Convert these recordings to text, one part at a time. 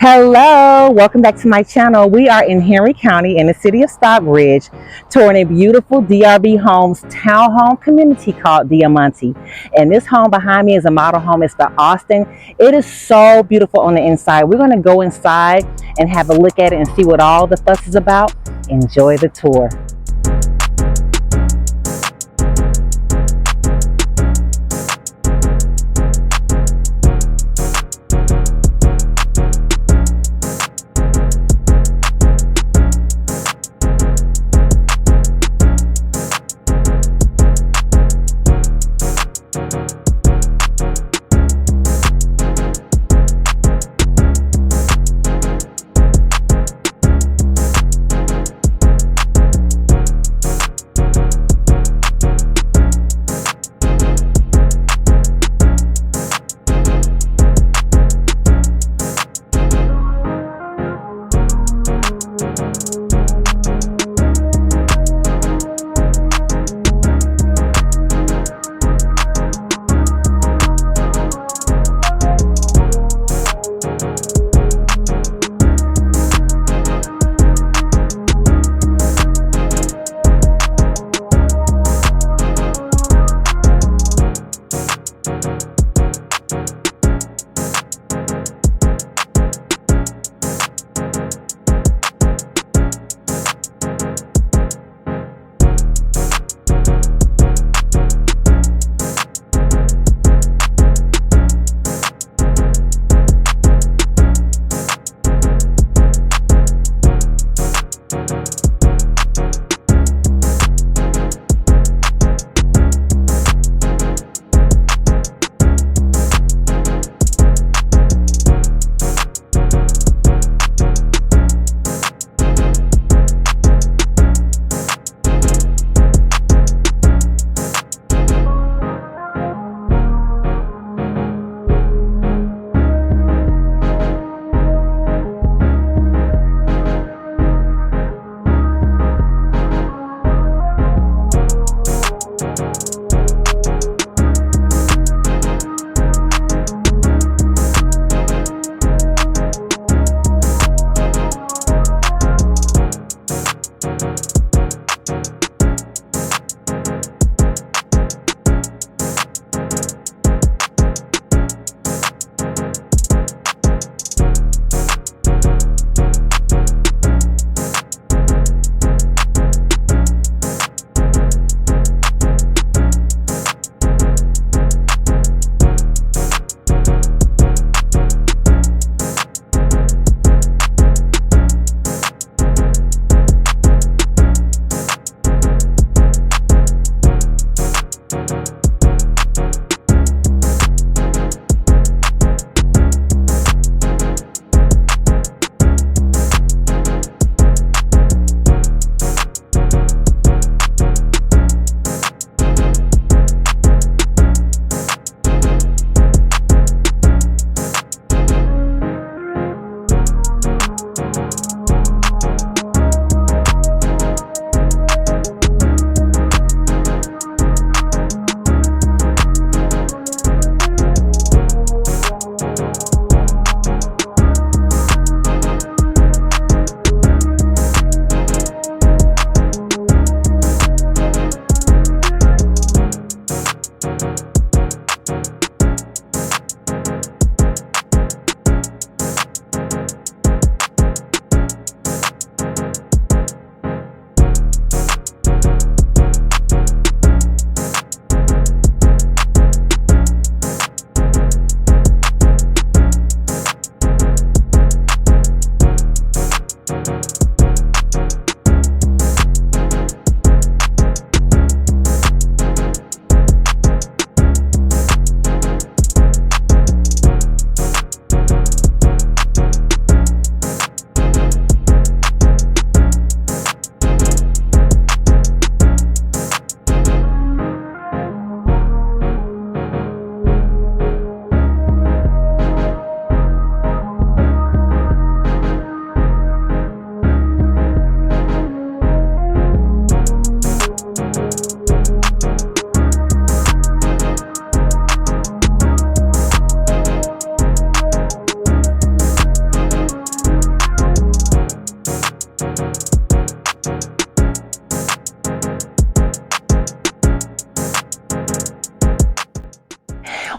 Hello, welcome back to my channel. We are in Henry County in the city of Stockbridge, touring a beautiful DRB homes townhome community called Diamante. And this home behind me is a model home. It's the Austin. It is so beautiful on the inside. We're going to go inside and have a look at it and see what all the fuss is about. Enjoy the tour.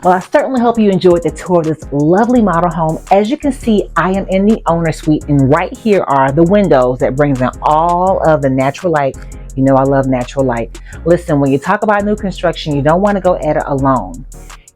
Well, I certainly hope you enjoyed the tour of this lovely model home. As you can see, I am in the owner suite, and right here are the windows that brings in all of the natural light. You know I love natural light. Listen, when you talk about new construction, you don't want to go at it alone.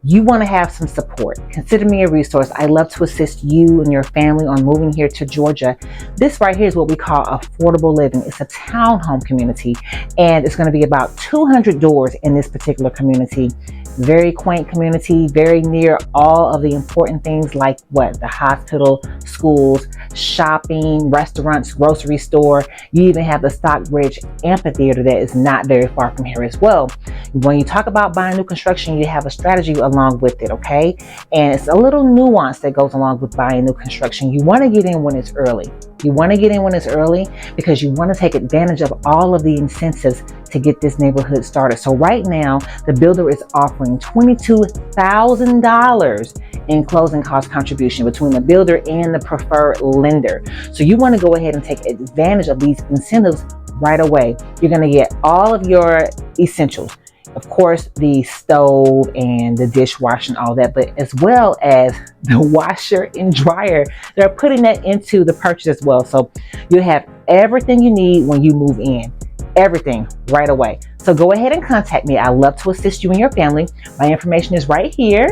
You want to have some support. Consider me a resource. I love to assist you and your family on moving here to Georgia. This right here is what we call affordable living. It's a townhome community, and it's going to be about 200 doors in this particular community. Very quaint community, very near all of the important things like what? The hospital, schools, shopping, restaurants, grocery store. You even have the Stockbridge amphitheater that is not very far from here as well. When you talk about buying new construction, you have a strategy along with it, okay? And it's a little nuance that goes along with buying new construction. You want to get in when it's early. You want to get in when it's early because you want to take advantage of all of the incentives to get this neighborhood started. So right now, the builder is offering $22,000 in closing cost contribution between the builder and the preferred lender. So you want to go ahead and take advantage of these incentives right away. You're going to get all of your essentials. Of course, the stove and the dishwasher and all that, but as well as the washer and dryer. They're putting that into the purchase as well. So you have everything you need when you move in. Everything right away. So go ahead and contact me. I love to assist you and your family. My information is right here.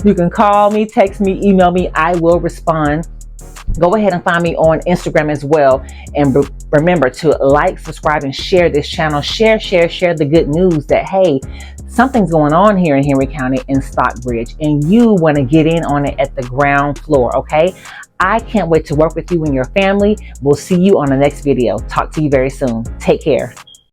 You can call me, text me, email me. I will respond. Go ahead and find me on Instagram as well. And remember to like, subscribe, and share this channel. Share the good news that, hey, something's going on here in Henry County in Stockbridge, and you want to get in on it at the ground floor, okay? I can't wait to work with you and your family. We'll see you on the next video. Talk to you very soon. Take care.